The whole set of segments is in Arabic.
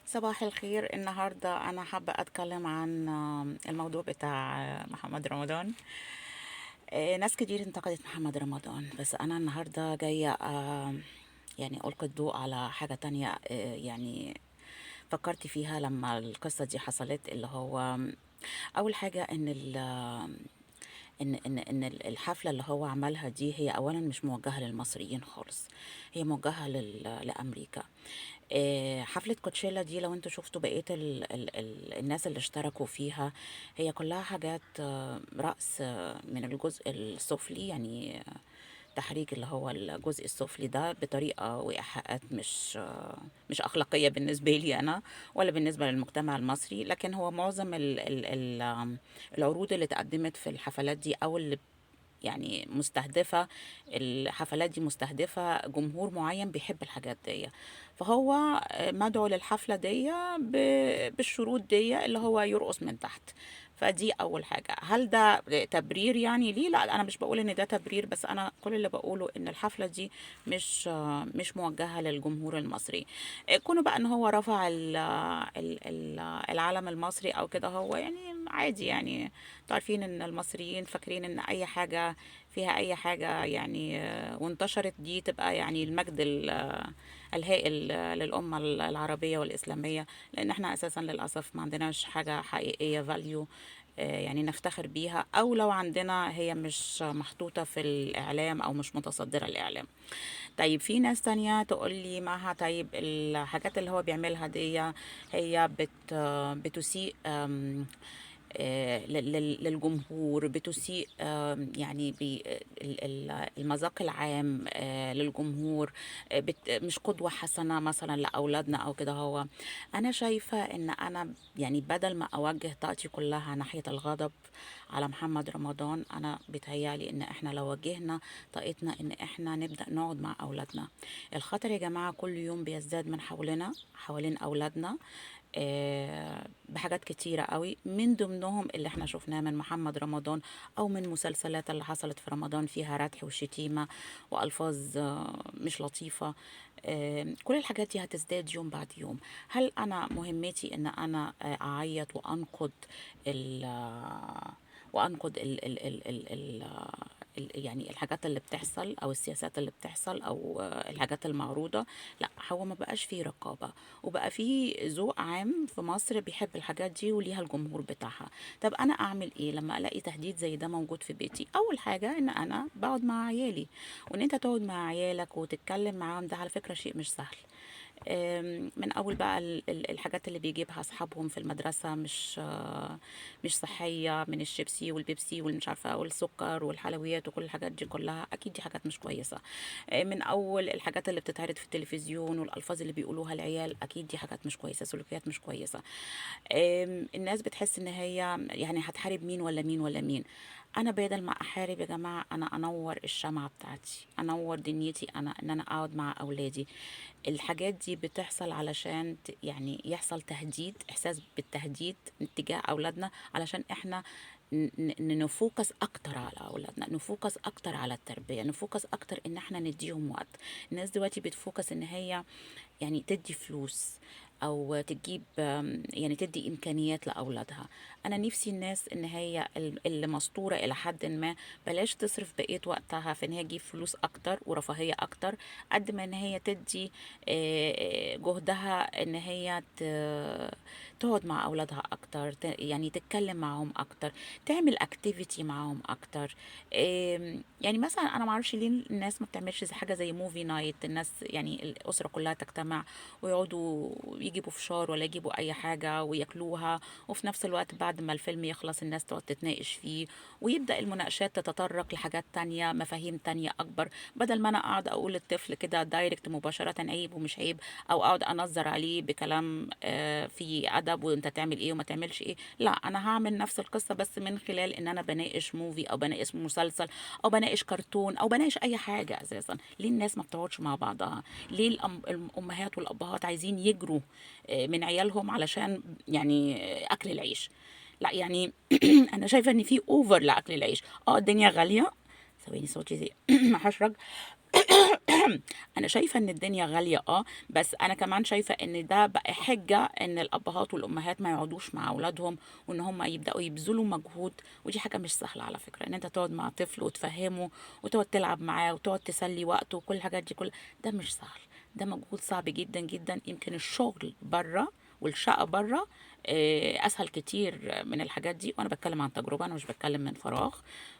صباح الخير. النهاردة أنا حابة أتكلم عن الموضوع بتاع محمد رمضان. ناس كتير انتقدت محمد رمضان، بس أنا النهاردة جاية يعني ألقي الضوء على حاجة تانية. يعني فكرت فيها لما القصة دي حصلت، اللي هو أول حاجة إن ان الحفله اللي هو عملها دي هي اولا مش موجهه للمصريين خالص، هي موجهه لامريكا. حفله كوتشيلا دي لو انتوا شفتوا بقيه الناس اللي اشتركوا فيها، هي كلها حاجات رقص من الجزء السفلي، يعني تحريك اللي هو الجزء السفلي ده بطريقة وإيحاءات مش أخلاقية بالنسبة لي أنا ولا بالنسبة للمجتمع المصري. لكن هو معظم العروض اللي اتقدمت في الحفلات دي أو اللي يعني مستهدفة، الحفلات دي مستهدفة جمهور معين بيحب الحاجات دي، فهو مدعو للحفلة دي بالشروط دي اللي هو يرقص من تحت. فدي أول حاجة. هل ده تبرير يعني ليه؟ لا، أنا مش بقول إن ده تبرير، بس أنا كل اللي بقوله إن الحفلة دي مش موجهة للجمهور المصري. كونه بقى إن هو رفع العلم المصري أو كده، هو يعني عادي. يعني تعرفين ان المصريين فاكرين ان اي حاجة فيها اي حاجة يعني وانتشرت دي تبقى يعني المجد الهائل للأمة العربية والإسلامية، لأن احنا أساسا للأسف ما عندناش حاجة حقيقية فاليو يعني نفتخر بيها، أو لو عندنا هي مش محطوطة في الإعلام أو مش متصدرة الإعلام. طيب في ناس تانية تقول لي معها، طيب الحاجات اللي هو بيعملها دي هي بتسيء للجمهور، بتسيء يعني المذاق العام للجمهور، مش قدوة حسنة مثلا لأولادنا أو كده. هو أنا شايفة إن أنا يعني بدل ما أوجه طاقتي كلها ناحية الغضب على محمد رمضان، أنا بيتهيألي إن إحنا لو وجهنا طاقتنا إن إحنا نبدأ نقعد مع أولادنا. الخطر يا جماعة كل يوم بيزداد من حولنا، حوالين أولادنا، بحاجات كتيرة قوي، من ضمنهم اللي احنا شفناه من محمد رمضان او من مسلسلات اللي حصلت في رمضان فيها ردح وشتيمة والفاظ مش لطيفة. كل الحاجات دي هتزداد يوم بعد يوم. هل انا مهمتي ان انا اعيط وانقد ال وانقد يعني الحاجات اللي بتحصل او السياسات اللي بتحصل او الحاجات المعروضة؟ لا، هو ما بقاش فيه رقابة، وبقى فيه ذوق عام في مصر بيحب الحاجات دي وليها الجمهور بتاعها. طب انا اعمل ايه لما الاقي تهديد زي ده موجود في بيتي؟ اول حاجة ان انا بقعد مع عيالي، وان انت تقعد مع عيالك وتتكلم معاهم ده على فكرة شيء مش سهل. من اول بقى الحاجات اللي بيجيبها اصحابهم في المدرسه مش صحيه، من الشيبسي والبيبسي والمش عارفه والسكر والحلويات وكل الحاجات دي كلها، اكيد دي حاجات مش كويسه. من اول الحاجات اللي بتتعرض في التلفزيون والالفاظ اللي بيقولوها العيال، اكيد دي حاجات مش كويسه، سلوكيات مش كويسه. الناس بتحس ان هي يعني هتحارب مين ولا مين ولا مين. انا بدل ما احارب يا جماعه، انا انور الشمعة بتاعتي، انور دنيتي انا، ان انا اقعد مع اولادي. الحاجات دي بتحصل علشان يعني يحصل تهديد، احساس بالتهديد اتجاه اولادنا، علشان احنا نفوكس اكتر على اولادنا، نفوكس اكتر على التربيه، نفوكس اكتر ان احنا نديهم وقت. الناس دلوقتي بتفوكس ان هي يعني تدي فلوس او تجيب يعني تدي امكانيات لاولادها. انا نفسي الناس ان هي اللي مستوره الى حد ما بلاش تصرف بقيه وقتها في ان هي تجيب فلوس اكتر ورفاهيه اكتر، قد ما ان هي تدي جهدها ان هي تقعد مع اولادها اكتر، يعني تتكلم معاهم اكتر، تعمل اكتيفيتي معاهم اكتر. يعني مثلا انا ما اعرفش ليه الناس ما بتعملش زي حاجه زي موفي نايت، الناس يعني الاسره كلها تجتمع ويقعدوا يجيبوا فشار ولا يجيبوا اي حاجه وياكلوها، وفي نفس الوقت بعد ما الفيلم يخلص الناس تقعد تتناقش فيه، ويبدا المناقشات تتطرق لحاجات تانية، مفاهيم تانية اكبر، بدل ما انا اقعد اقول للطفل كده دايركت مباشره عيب ومش عيب، او اقعد انظر عليه بكلام فيه ادب وانت تعمل ايه وما تعملش ايه. لا، انا هعمل نفس القصه بس من خلال ان انا بناقش موفي او بناقش مسلسل او بناقش كرتون او بناقش اي حاجه. اساسا ليه الناس ما بتقعدش مع بعضها؟ ليه الامهات والابهات عايزين يجروا من عيالهم علشان يعني اكل العيش؟ لا يعني انا شايفه ان في اوفر لاكل العيش. الدنيا غاليه، ثواني صوتي زي هشرج. انا شايفه ان الدنيا غاليه، بس انا كمان شايفه ان ده بقى حجه ان الابهات والامهات ما يقعدوش مع اولادهم، وان هم يبداوا يبذلوا مجهود. ودي حاجه مش سهله على فكره، ان انت تقعد مع طفل وتفهمه وتقعد تلعب معاه وتقعد تسلي وقته وكل الحاجات دي كلها، ده مش سهل. ده مجهود صعب جدا جدا. يمكن الشغل بره والشقه بره اسهل كتير من الحاجات دي، وانا بتكلم عن تجربه، انا مش بتكلم من فراغ.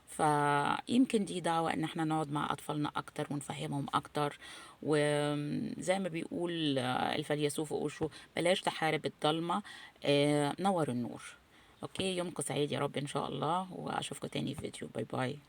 فيمكن دي دعوة ان احنا نقعد مع اطفالنا اكتر ونفهمهم اكتر. وزي ما بيقول الفيلسوف اوشو، بلاش تحارب الضلمة، نور النور. اوكي، يومكم سعيد يا رب ان شاء الله، واشوفكم تاني في فيديو. باي باي.